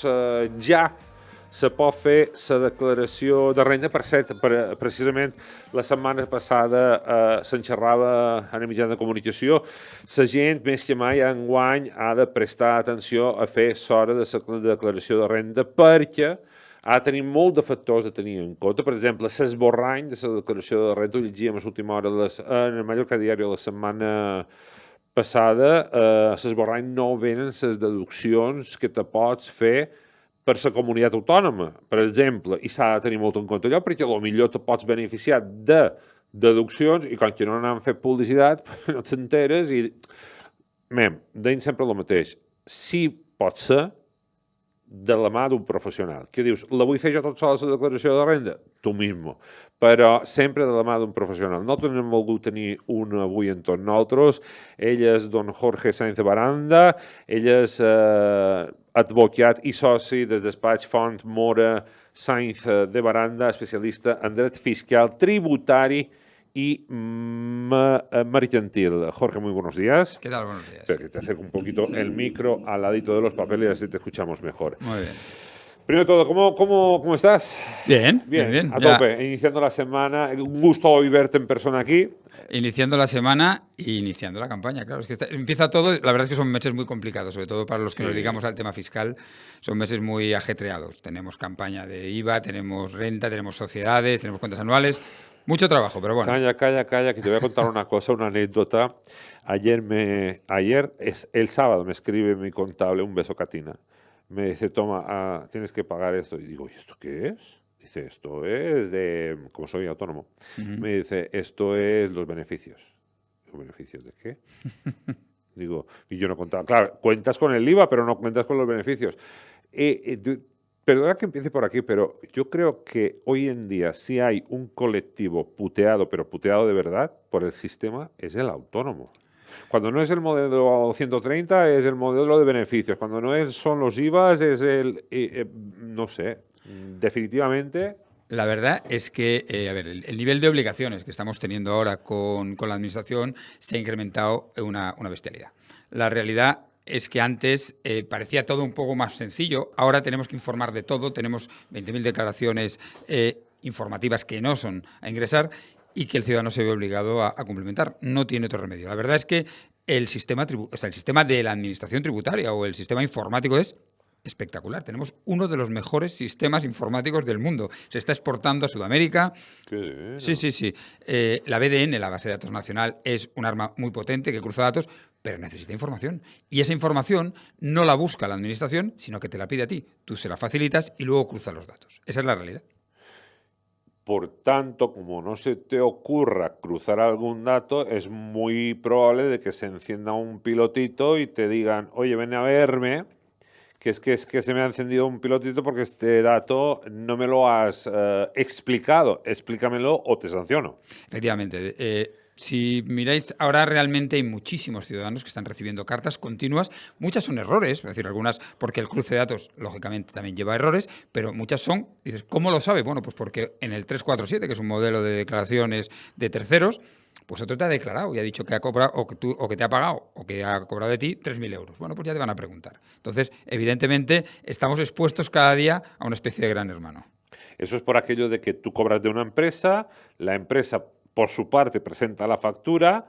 Ja se pot fer la declaració de renda. Per cert, precisament la setmana passada se'n xerrava en el mitjà de comunicació. La gent, més que mai, enguany ha de prestar atenció a fer l'hora de la declaració de renda perquè ha de tenir molt de factors a tenir en compte. Per exemple, l'esborrany de la declaració de renda, ho llegíem a l'última hora en el Mallorca Diari la setmana passada, a l'esborrany no venen les deduccions que te pots fer per la comunitat autònoma, per exemple, i s'ha de tenir molt en compte allò, perquè potser te pots beneficiar de deduccions i com que no n'han fet publicitat, no t'enteres i... deim sempre el mateix. Sí pot ser de la mà d'un professional. Que dius, la vull fer jo tot sol a la declaració de renda? Tu mismo. Però sempre de la mà d'un professional. Nosaltres hem volgut tenir un avui en tots nosaltres. Ell és don Jorge Sainz de Baranda, ell és advocat i soci des despatx Font Mora Sainz de Baranda, especialista en dret fiscal, tributari y mercantil. Jorge, muy buenos días. ¿Qué tal? Buenos días. Espera, que te acerco un poquito el micro al ladito de los papeles y así te escuchamos mejor. Muy bien. Primero de todo, ¿cómo estás? Bien. A tope, iniciando la semana. Un gusto hoy verte en persona aquí. Iniciando la semana e iniciando la campaña, claro. Es que empieza todo, la verdad es que son meses muy complicados, sobre todo para los que nos dedicamos al tema fiscal, son meses muy ajetreados. Tenemos campaña de IVA, tenemos renta, tenemos sociedades, tenemos cuentas anuales. Mucho trabajo, pero bueno. Calla, que te voy a contar una cosa, una anécdota. El sábado me escribe mi contable, un beso Catina. Me dice, toma, tienes que pagar esto. Y digo, ¿y esto qué es? Dice, esto es de... Como soy autónomo. Me dice, esto es los beneficios. Digo, ¿beneficios de qué? Digo, y yo no contaba. Claro, cuentas con el IVA, pero no cuentas con los beneficios. Perdona que empiece por aquí, pero yo creo que hoy en día si hay un colectivo puteado, pero puteado de verdad, por el sistema, es el autónomo. Cuando no es el modelo 130, es el modelo de beneficios. Cuando no son los IVAs, es el... no sé, definitivamente... La verdad es que, el nivel de obligaciones que estamos teniendo ahora con la administración se ha incrementado una bestialidad. La realidad es que antes parecía todo un poco más sencillo. Ahora tenemos que informar de todo. Tenemos 20.000 declaraciones informativas que no son a ingresar y que el ciudadano se ve obligado a cumplimentar. No tiene otro remedio. La verdad es que el sistema de la administración tributaria o el sistema informático es espectacular. Tenemos uno de los mejores sistemas informáticos del mundo. Se está exportando a Sudamérica. Qué Sí. La BDN, la base de datos nacional, es un arma muy potente que cruza datos, pero necesita información. Y esa información no la busca la administración, sino que te la pide a ti. Tú se la facilitas y luego cruza los datos. Esa es la realidad. Por tanto, como no se te ocurra cruzar algún dato, es muy probable de que se encienda un pilotito y te digan, oye, ven a verme, que es que se me ha encendido un pilotito porque este dato no me lo has explicado. Explícamelo o te sanciono. Efectivamente. Si miráis, ahora realmente hay muchísimos ciudadanos que están recibiendo cartas continuas. Muchas son errores, es decir, algunas porque el cruce de datos, lógicamente, también lleva errores, pero muchas son, dices, ¿cómo lo sabe? Bueno, pues porque en el 347, que es un modelo de declaraciones de terceros, pues otro te ha declarado y ha dicho que ha cobrado, o que te ha pagado, o que ha cobrado de ti 3.000 euros. Bueno, pues ya te van a preguntar. Entonces, evidentemente, estamos expuestos cada día a una especie de gran hermano. Eso es por aquello de que tú cobras de una empresa, la empresa por su parte presenta la factura.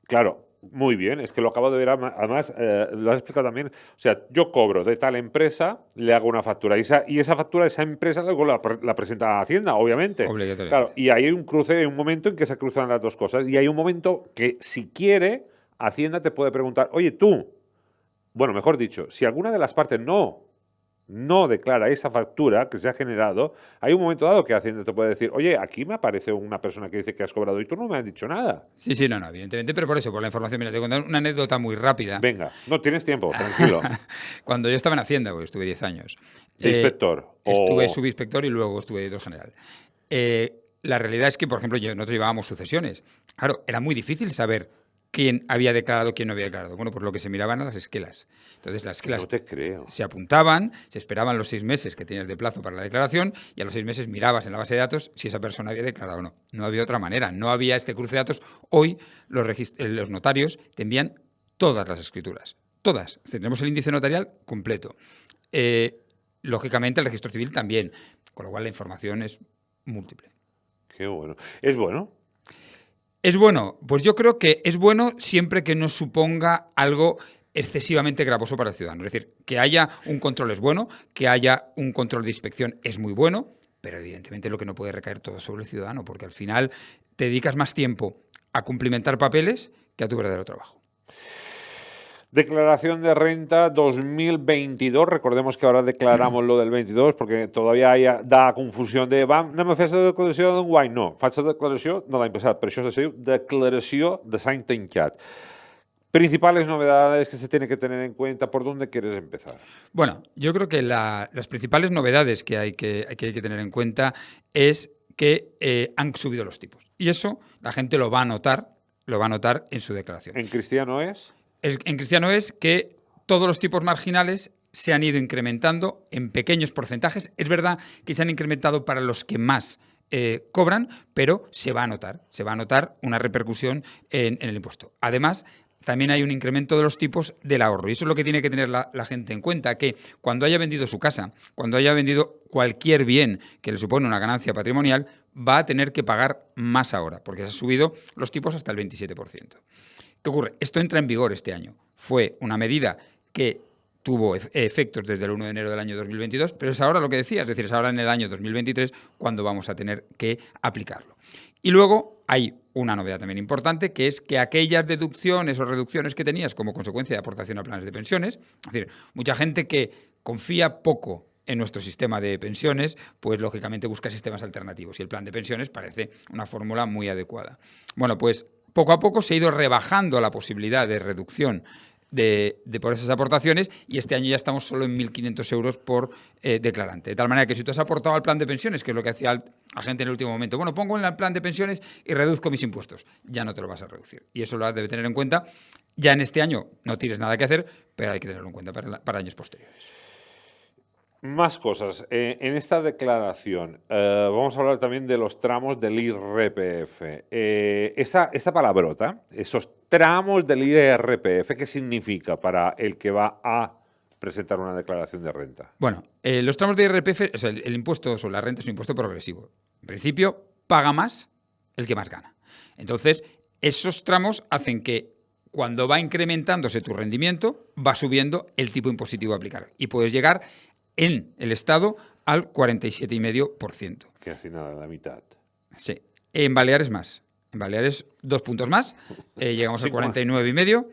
Claro, muy bien, es que lo acabo de ver, además lo has explicado también. O sea, yo cobro de tal empresa, le hago una factura y esa factura, esa empresa luego la presenta a Hacienda, obviamente. Obligatoriamente. Claro, y ahí hay un cruce, hay un momento en que se cruzan las dos cosas y hay un momento que si quiere, Hacienda te puede preguntar, oye tú, bueno, mejor dicho, si alguna de las partes no declara esa factura que se ha generado, hay un momento dado que Hacienda te puede decir, oye, aquí me aparece una persona que dice que has cobrado y tú no me has dicho nada. Sí, no, evidentemente, pero por eso, por la información. Mira, te voy a contar una anécdota muy rápida. Venga, no tienes tiempo, tranquilo. Cuando yo estaba en Hacienda, pues estuve 10 años. ¿De inspector? Estuve subinspector y luego estuve director general. La realidad es que, por ejemplo, nosotros llevábamos sucesiones. Claro, era muy difícil saber quién había declarado, quién no había declarado. Bueno, pues lo que se miraban eran las esquelas. Entonces las esquelas no te creo. Se apuntaban, se esperaban los 6 meses que tenías de plazo para la declaración y a los 6 meses mirabas en la base de datos si esa persona había declarado o no. No había otra manera, no había este cruce de datos. Hoy los notarios te envían todas las escrituras, todas. Tenemos el índice notarial completo. lógicamente el registro civil también, con lo cual la información es múltiple. Qué bueno. ¿Es bueno? ¿Es bueno? Pues yo creo que es bueno siempre que no suponga algo excesivamente gravoso para el ciudadano. Es decir, que haya un control es bueno, que haya un control de inspección es muy bueno, pero evidentemente lo que no puede recaer todo sobre el ciudadano, porque al final te dedicas más tiempo a cumplimentar papeles que a tu verdadero trabajo. Declaración de renta 2022. Recordemos que ahora declaramos lo del 22 porque todavía da confusió de anem a fer la declaració d'enguany. No, faig la declaració de l'any passat. Per això se diu declaració de l'any tancat. Principales novedades que se tiene que tener en cuenta. ¿Por dónde quieres empezar? Bueno, yo creo que las principales novedades que hay que tener en cuenta es que han subido los tipos. Y eso la gente lo va a notar en su declaración. ¿En cristiano es? En cristiano es que todos los tipos marginales se han ido incrementando en pequeños porcentajes. Es verdad que se han incrementado para los que más cobran, pero se va a notar una repercusión en el impuesto. Además, también hay un incremento de los tipos del ahorro. Y eso es lo que tiene que tener la gente en cuenta, que cuando haya vendido su casa, cuando haya vendido cualquier bien que le supone una ganancia patrimonial, va a tener que pagar más ahora, porque se han subido los tipos hasta el 27%. ¿Qué ocurre? Esto entra en vigor este año. Fue una medida que tuvo efectos desde el 1 de enero del año 2022, pero es ahora lo que decía, es decir, es ahora en el año 2023 cuando vamos a tener que aplicarlo. Y luego hay una novedad también importante, que es que aquellas deducciones o reducciones que tenías como consecuencia de aportación a planes de pensiones, es decir, mucha gente que confía poco en nuestro sistema de pensiones, pues lógicamente busca sistemas alternativos y el plan de pensiones parece una fórmula muy adecuada. Bueno, pues poco a poco se ha ido rebajando la posibilidad de reducción por esas aportaciones y este año ya estamos solo en 1.500 euros por declarante. De tal manera que si tú has aportado al plan de pensiones, que es lo que hacía la gente en el último momento, bueno, pongo en el plan de pensiones y reduzco mis impuestos, ya no te lo vas a reducir. Y eso lo debe tener en cuenta. Ya en este año no tienes nada que hacer, pero hay que tenerlo en cuenta para años posteriores. Más cosas. En esta declaración vamos a hablar también de los tramos del IRPF. Esta palabrota, esos tramos del IRPF, ¿qué significa para el que va a presentar una declaración de renta? Bueno, los tramos de IRPF, o sea, el impuesto sobre la renta es un impuesto progresivo. En principio, paga más el que más gana. Entonces, esos tramos hacen que cuando va incrementándose tu rendimiento, va subiendo el tipo impositivo a aplicar. Y puedes llegar en el Estado al 47,5%. Casi nada, la mitad. Sí. En Baleares más. En Baleares 2 puntos más. Llegamos al 49,5%.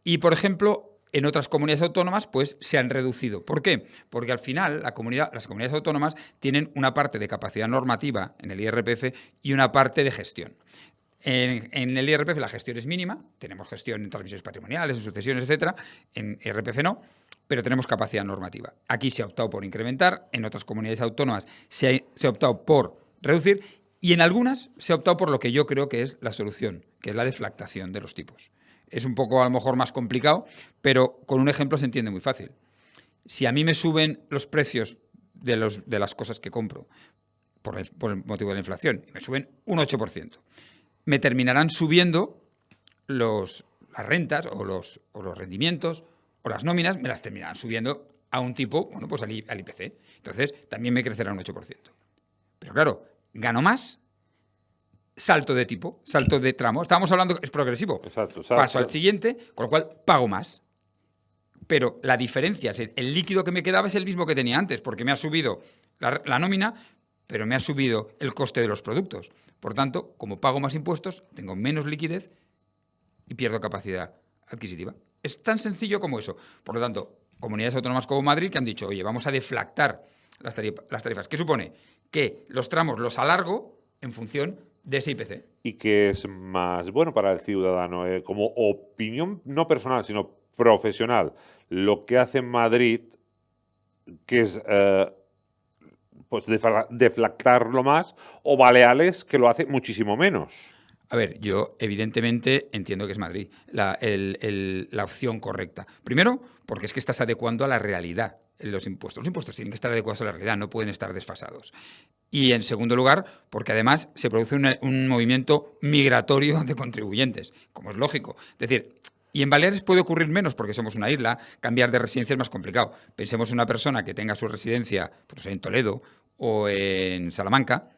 Y, por ejemplo, en otras comunidades autónomas pues se han reducido. ¿Por qué? Porque al final las comunidades autónomas tienen una parte de capacidad normativa en el IRPF y una parte de gestión. En el IRPF la gestión es mínima. Tenemos gestión en transmisiones patrimoniales, en sucesiones, etcétera. En IRPF no, pero tenemos capacidad normativa. Aquí se ha optado por incrementar, en otras comunidades autónomas se ha optado por reducir y en algunas se ha optado por lo que yo creo que es la solución, que es la deflactación de los tipos. Es un poco a lo mejor más complicado, pero con un ejemplo se entiende muy fácil. Si a mí me suben los precios de las cosas que compro por el motivo de la inflación y me suben un 8%, me terminarán subiendo las rentas o los rendimientos o las nóminas, me las terminarán subiendo a un tipo, bueno, pues al IPC. Entonces, también me crecerá un 8%. Pero claro, gano más, salto de tipo, salto de tramo. Estábamos hablando, es progresivo. Exacto. Paso al siguiente, con lo cual pago más. Pero la diferencia, el líquido que me quedaba es el mismo que tenía antes, porque me ha subido la nómina, pero me ha subido el coste de los productos. Por tanto, como pago más impuestos, tengo menos liquidez y pierdo capacidad adquisitiva. Es tan sencillo como eso. Por lo tanto, comunidades autónomas como Madrid que han dicho, oye, vamos a deflactar las tarifas. ¿Qué supone? Que los tramos los alargo en función de ese IPC. ¿Y qué es más bueno para el ciudadano? Como opinión no personal, sino profesional, lo que hace en Madrid, que es pues deflactarlo más, o Baleares, que lo hace muchísimo menos. A ver, yo evidentemente entiendo que es Madrid la opción correcta. Primero, porque es que estás adecuando a la realidad los impuestos. Los impuestos tienen que estar adecuados a la realidad, no pueden estar desfasados. Y en segundo lugar, porque además se produce un movimiento migratorio de contribuyentes, como es lógico. Es decir, Y en Baleares puede ocurrir menos porque somos una isla, cambiar de residencia es más complicado. Pensemos en una persona que tenga su residencia pues, en Toledo o en Salamanca,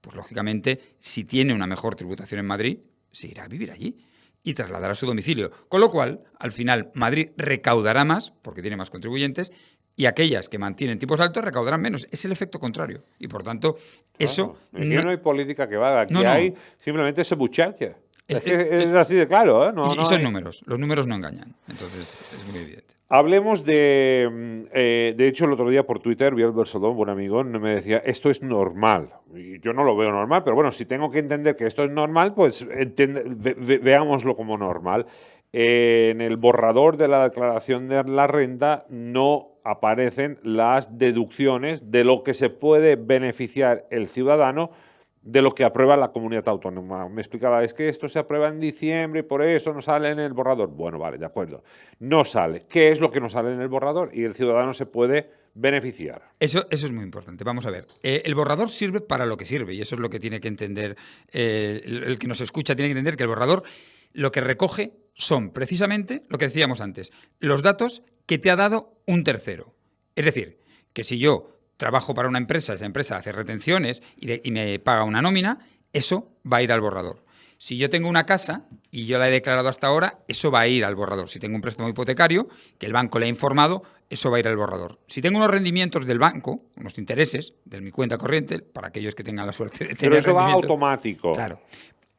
pues lógicamente, si tiene una mejor tributación en Madrid, se irá a vivir allí y trasladará su domicilio. Con lo cual, al final, Madrid recaudará más, porque tiene más contribuyentes, y aquellas que mantienen tipos altos recaudarán menos. Es el efecto contrario. Y por tanto, eso... Aquí no hay política que valga, aquí No. hay simplemente ese muchacho. Es así de claro, ¿eh? Y son números. Los números no engañan. Entonces, es muy evidente. Hablemos de hecho, el otro día por Twitter vi a Albert Sodón, buen amigo, me decía, esto es normal. Y yo no lo veo normal, pero bueno, si tengo que entender que esto es normal, pues veámoslo como normal. En el borrador de la declaración de la renta no aparecen las deducciones de lo que se puede beneficiar el ciudadano de lo que aprueba la comunidad autónoma. Me explicaba, es que esto se aprueba en diciembre y por eso no sale en el borrador. Bueno, vale, de acuerdo. No sale. ¿Qué es lo que no sale en el borrador? Y el ciudadano se puede beneficiar. Eso es muy importante. Vamos a ver. El borrador sirve para lo que sirve y eso es lo que tiene que entender el que nos escucha. Tiene que entender que el borrador lo que recoge son precisamente lo que decíamos antes, los datos que te ha dado un tercero. Es decir, que si yo trabajo para una empresa, esa empresa hace retenciones y me paga una nómina, eso va a ir al borrador. Si yo tengo una casa y yo la he declarado hasta ahora, eso va a ir al borrador. Si tengo un préstamo hipotecario, que el banco le ha informado, eso va a ir al borrador. Si tengo unos rendimientos del banco, unos intereses de mi cuenta corriente, para aquellos que tengan la suerte de tener pero eso va rendimientos, automático. Claro.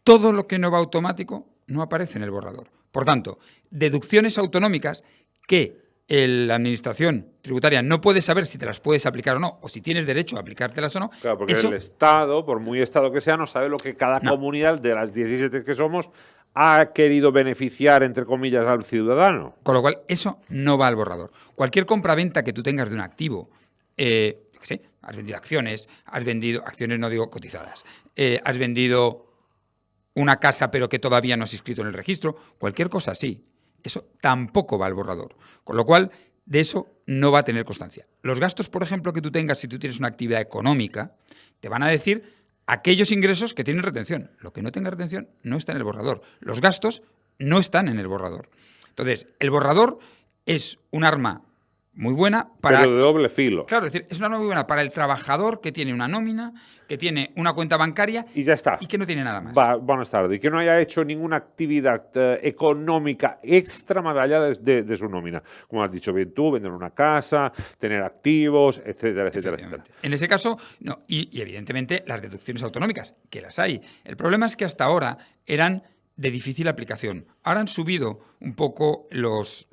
Todo lo que no va automático no aparece en el borrador. Por tanto, deducciones autonómicas que la administración tributaria no puede saber si te las puedes aplicar o no, o si tienes derecho a aplicártelas o no. Claro, porque el Estado, por muy Estado que sea, no sabe lo que cada comunidad de las 17 que somos ha querido beneficiar, entre comillas, al ciudadano. Con lo cual, eso no va al borrador. Cualquier compraventa que tú tengas de un activo, has vendido acciones, no digo cotizadas, has vendido una casa pero que todavía no has inscrito en el registro, cualquier cosa así. Eso tampoco va al borrador. Con lo cual, de eso no va a tener constancia. Los gastos, por ejemplo, que tú tengas si tú tienes una actividad económica, te van a decir aquellos ingresos que tienen retención. Lo que no tenga retención no está en el borrador. Los gastos no están en el borrador. Entonces, el borrador es un arma muy buena para... Pero de doble filo. Claro, es decir, es una arma muy buena para el trabajador que tiene una nómina, que tiene una cuenta bancaria y ya está. Y que no tiene nada más. Buenas tardes. Y que no haya hecho ninguna actividad económica extra más allá de su nómina. Como has dicho bien tú, vender una casa, tener activos, etcétera, etcétera, etcétera. En ese caso, no. Y evidentemente las deducciones autonómicas, que las hay. El problema es que hasta ahora eran de difícil aplicación. Ahora han subido un poco los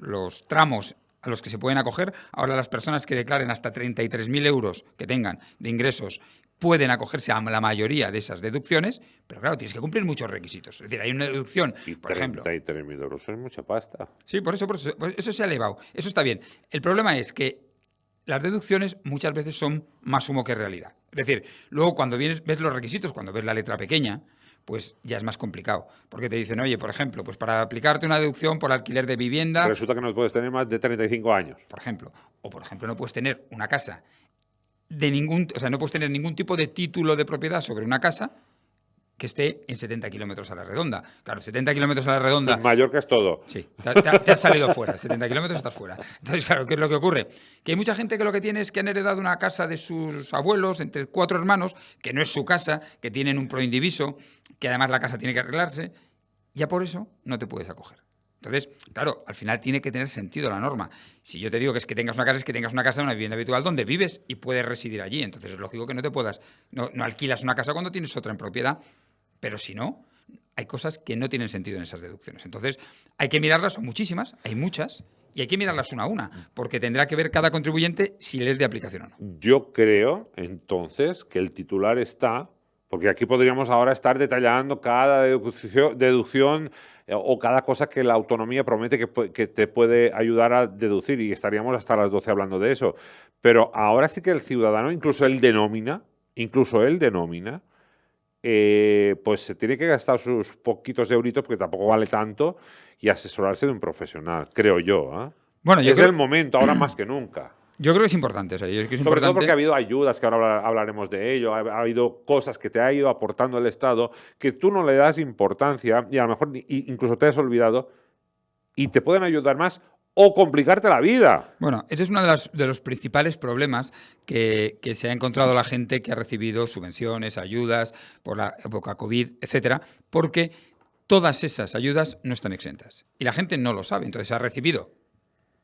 tramos a los que se pueden acoger. Ahora las personas que declaren hasta 33.000 euros que tengan de ingresos pueden acogerse a la mayoría de esas deducciones, pero claro, tienes que cumplir muchos requisitos. Es decir, hay una deducción, por ejemplo... 33.000 euros es mucha pasta. Sí, por eso se ha elevado. Eso está bien. El problema es que las deducciones muchas veces son más humo que realidad. Es decir, luego cuando ves los requisitos, cuando ves la letra pequeña, pues ya es más complicado. Porque te dicen, oye, por ejemplo, pues para aplicarte una deducción por alquiler de vivienda... Resulta que no puedes tener más de 35 años. Por ejemplo. O, por ejemplo, no puedes tener una casa no puedes tener ningún tipo de título de propiedad sobre una casa que esté en 70 kilómetros a la redonda. Claro, 70 kilómetros a la redonda... En Mallorca es todo. Sí, te has salido fuera. 70 kilómetros estás fuera. Entonces, claro, ¿qué es lo que ocurre? Que hay mucha gente que lo que tiene es que han heredado una casa de sus abuelos, entre 4 hermanos, que no es su casa, que tienen un proindiviso, que además la casa tiene que arreglarse. Ya por eso no te puedes acoger. Entonces, claro, al final tiene que tener sentido la norma. Si yo te digo que es que tengas una casa, es que tengas una casa, una vivienda habitual donde vives y puedes residir allí. Entonces es lógico que no te puedas... No alquilas una casa cuando tienes otra en propiedad. Pero si no, hay cosas que no tienen sentido en esas deducciones. Entonces, hay que mirarlas, son muchísimas, hay muchas, y hay que mirarlas una a una, porque tendrá que ver cada contribuyente si le es de aplicación o no. Yo creo, entonces, que el titular está... Porque aquí podríamos ahora estar detallando cada deducción o cada cosa que la autonomía promete que te puede ayudar a deducir y estaríamos hasta las 12 hablando de eso. Pero ahora sí que el ciudadano, incluso él denomina, pues se tiene que gastar sus poquitos euritos, porque tampoco vale tanto, y asesorarse de un profesional, creo yo. Bueno, es el momento, ahora más que nunca. Yo creo que es importante. Sobre todo porque ha habido ayudas, que ahora hablaremos de ello, ha habido cosas que te ha ido aportando el Estado que tú no le das importancia y a lo mejor incluso te has olvidado y te pueden ayudar más o complicarte la vida. Bueno, ese es uno de los principales problemas que se ha encontrado la gente que ha recibido subvenciones, ayudas por la época COVID, etcétera, porque todas esas ayudas no están exentas. Y la gente no lo sabe. Entonces ha recibido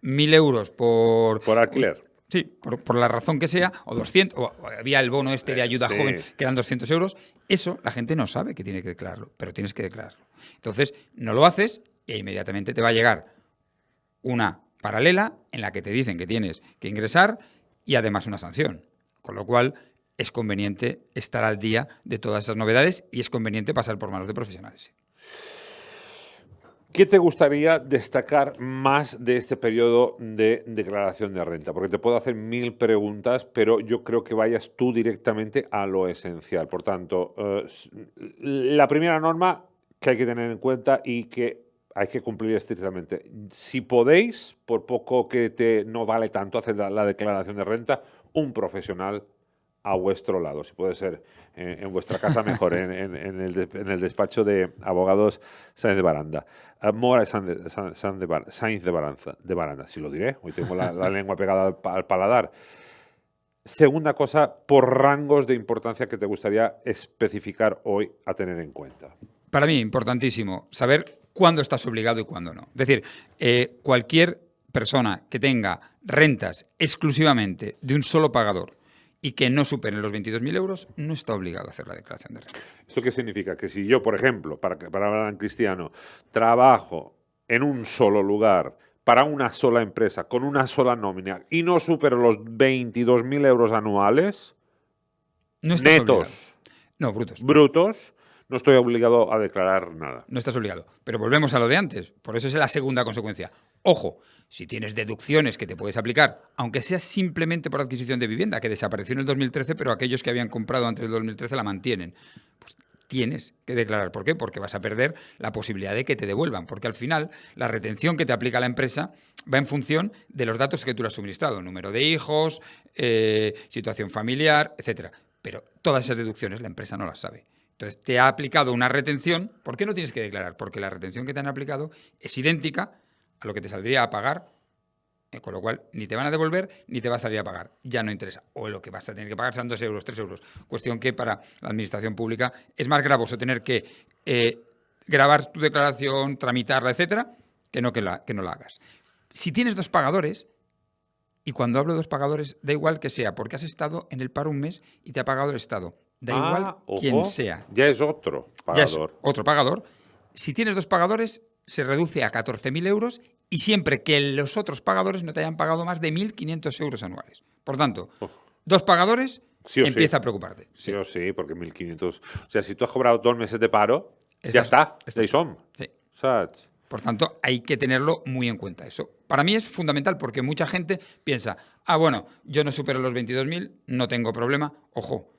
1.000 euros por alquiler. Sí, por la razón que sea, o 200, o había el bono de ayuda joven que eran 200 euros. Eso la gente no sabe que tiene que declararlo, pero tienes que declararlo. Entonces, no lo haces e inmediatamente te va a llegar una paralela en la que te dicen que tienes que ingresar y además una sanción. Con lo cual, es conveniente estar al día de todas esas novedades y es conveniente pasar por manos de profesionales. ¿Qué te gustaría destacar más de este periodo de declaración de renta? Porque te puedo hacer 1000 preguntas, pero yo creo que vayas tú directamente a lo esencial. Por tanto, la primera norma que hay que tener en cuenta y que hay que cumplir estrictamente. Si podéis, por poco que no vale tanto hacer la declaración de renta, un profesional a vuestro lado. Si puede ser en vuestra casa, mejor, en el despacho de abogados Sáenz de Baranda. Mora Sáenz de Baranda, si lo diré. Hoy tengo la lengua pegada al paladar. Segunda cosa, por rangos de importancia que te gustaría especificar hoy a tener en cuenta. Para mí, importantísimo, saber cuándo estás obligado y cuándo no. Es decir, cualquier persona que tenga rentas exclusivamente de un solo pagador y que no superen los 22.000 euros, no está obligado a hacer la declaración de renta. ¿Esto qué significa? Que si yo, por ejemplo, para hablar en cristiano, trabajo en un solo lugar, para una sola empresa, con una sola nómina, y no supero los 22.000 euros anuales, no estás netos, obligado. No, brutos, no estoy obligado a declarar nada. No estás obligado. Pero volvemos a lo de antes. Por eso es la segunda consecuencia. Ojo, si tienes deducciones que te puedes aplicar, aunque sea simplemente por adquisición de vivienda, que desapareció en el 2013, pero aquellos que habían comprado antes del 2013 la mantienen, pues tienes que declarar. ¿Por qué? Porque vas a perder la posibilidad de que te devuelvan. Porque al final, la retención que te aplica la empresa va en función de los datos que tú le has suministrado. Número de hijos, situación familiar, etcétera. Pero todas esas deducciones la empresa no las sabe. Entonces, te ha aplicado una retención. ¿Por qué no tienes que declarar? Porque la retención que te han aplicado es idéntica a lo que te saldría a pagar, con lo cual ni te van a devolver ni te va a salir a pagar. Ya no interesa. O lo que vas a tener que pagar son 2 euros, 3 euros. Cuestión que para la administración pública es más gravoso tener que grabar tu declaración, tramitarla, etcétera, que no la hagas. Si tienes 2 pagadores, y cuando hablo de 2 pagadores, da igual que sea, porque has estado en el paro un mes y te ha pagado el Estado. Da igual quién sea. Ya es otro pagador. Ya es otro pagador. Si tienes 2 pagadores, se reduce a 14.000 euros y siempre que los otros pagadores no te hayan pagado más de 1.500 euros anuales. Por tanto, 2 pagadores, sí empieza a preocuparte. Sí o sí, porque 1.500... O sea, si tú has cobrado 2 meses de paro, ya está, ahí son. Sí. ¿Sabes? Por tanto, hay que tenerlo muy en cuenta. Eso para mí es fundamental porque mucha gente piensa, bueno, yo no supero los 22.000, no tengo problema. Ojo,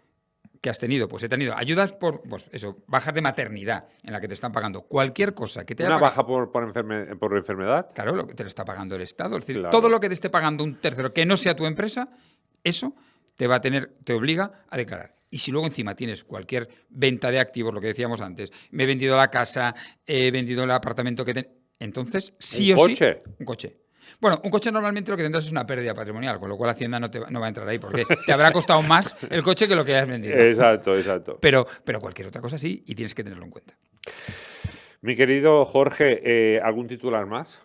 ¿qué has tenido? Pues he tenido ayudas por, bajas de maternidad en la que te están pagando. Cualquier cosa que te haya baja por enfermedad. Claro, lo que te lo está pagando el Estado. Es decir, claro. Todo lo que te esté pagando un tercero que no sea tu empresa, eso te obliga a declarar. Y si luego encima tienes cualquier venta de activos, lo que decíamos antes, me he vendido la casa, he vendido el apartamento entonces sí o sí... Un coche. Bueno, un coche normalmente lo que tendrás es una pérdida patrimonial, con lo cual Hacienda no va a entrar ahí, porque te habrá costado más el coche que lo que hayas vendido. Exacto. Pero cualquier otra cosa sí, y tienes que tenerlo en cuenta. Mi querido Jorge, ¿algún titular más?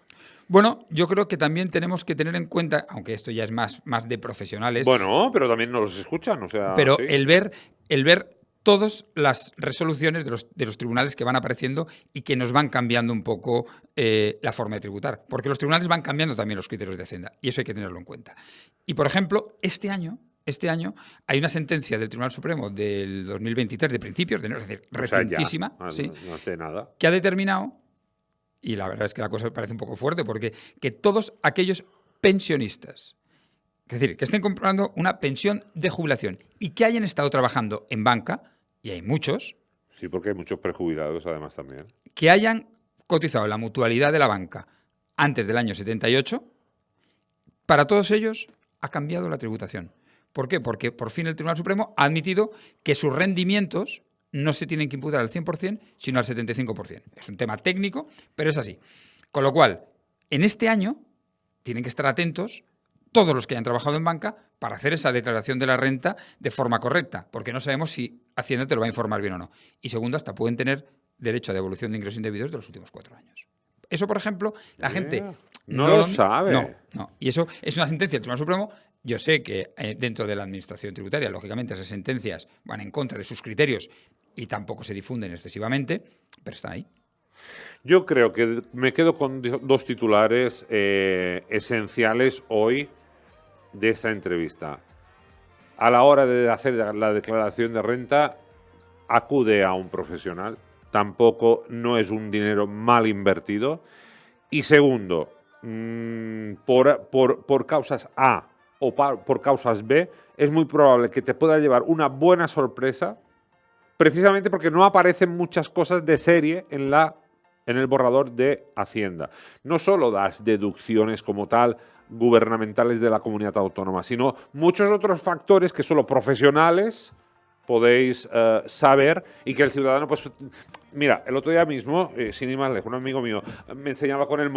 Bueno, yo creo que también tenemos que tener en cuenta, aunque esto ya es más de profesionales... Bueno, pero también nos los escuchan, o sea... Pero ¿sí? el ver todas las resoluciones de los tribunales que van apareciendo y que nos van cambiando un poco la forma de tributar. Porque los tribunales van cambiando también los criterios de Hacienda y eso hay que tenerlo en cuenta. Y, por ejemplo, este año hay una sentencia del Tribunal Supremo del 2023, de principios de enero, es decir, recentísima, ¿sí? No sé nada. Que ha determinado, y la verdad es que la cosa parece un poco fuerte, porque que todos aquellos pensionistas, es decir, que estén comprando una pensión de jubilación y que hayan estado trabajando en banca, y hay muchos... Sí, porque hay muchos prejubilados además también. Que hayan cotizado la mutualidad de la banca antes del año 78, para todos ellos ha cambiado la tributación. ¿Por qué? Porque por fin el Tribunal Supremo ha admitido que sus rendimientos no se tienen que imputar al 100%, sino al 75%. Es un tema técnico, pero es así. Con lo cual, En este año tienen que estar atentos todos los que hayan trabajado en banca para hacer esa declaración de la renta de forma correcta, porque no sabemos si Hacienda te lo va a informar bien o no. Y segundo, hasta pueden tener derecho a devolución de ingresos indebidos de los últimos 4 años. Eso, por ejemplo, la gente no lo sabe. No. Y eso es una sentencia del Tribunal Supremo. Yo sé que dentro de la Administración tributaria, lógicamente, esas sentencias van en contra de sus criterios y tampoco se difunden excesivamente, pero están ahí. Yo creo que me quedo con 2 titulares esenciales hoy de esta entrevista. A la hora de hacer la declaración de renta, acude a un profesional. Tampoco no es un dinero mal invertido. Y segundo, por causas A o por causas B, es muy probable que te pueda llevar una buena sorpresa, precisamente porque no aparecen muchas cosas de serie en el borrador de Hacienda. No solo las deducciones como tal gubernamentales de la comunidad autónoma, sino muchos otros factores que solo profesionales podéis saber y que el ciudadano, pues, mira, el otro día mismo, sin ir más lejos, un amigo mío me enseñaba con el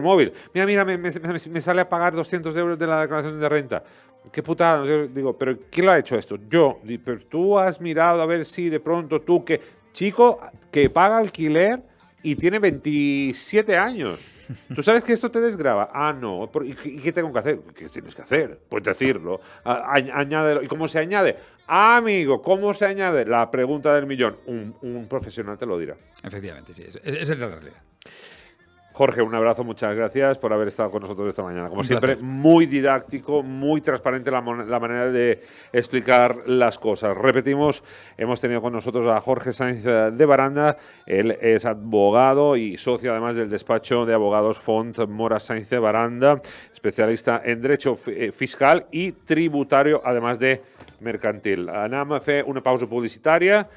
móvil. Mira, me sale a pagar 200 euros de la declaración de renta. Qué putada. Yo digo, pero ¿quién lo ha hecho esto? Yo. Pero tú has mirado a ver si de pronto tú, que chico que paga alquiler y tiene 27 años. ¿Tú sabes que esto te desgrava? Ah, no. ¿Y qué tengo que hacer? ¿Qué tienes que hacer? Pues decirlo. Añádelo. ¿Y cómo se añade? Ah, amigo, ¿cómo se añade? La pregunta del millón. Un profesional te lo dirá. Efectivamente, sí. Esa es la realidad. Jorge, un abrazo, muchas gracias por haber estado con nosotros esta mañana. Como siempre, placer. muy didáctico, muy transparente la manera de explicar las cosas. Repetimos, hemos tenido con nosotros a Jorge Sainz de Baranda. Él es abogado y socio además del despacho de abogados Font Mora Sainz de Baranda, especialista en derecho fiscal y tributario, además de mercantil. Anem a fer una pausa publicitària,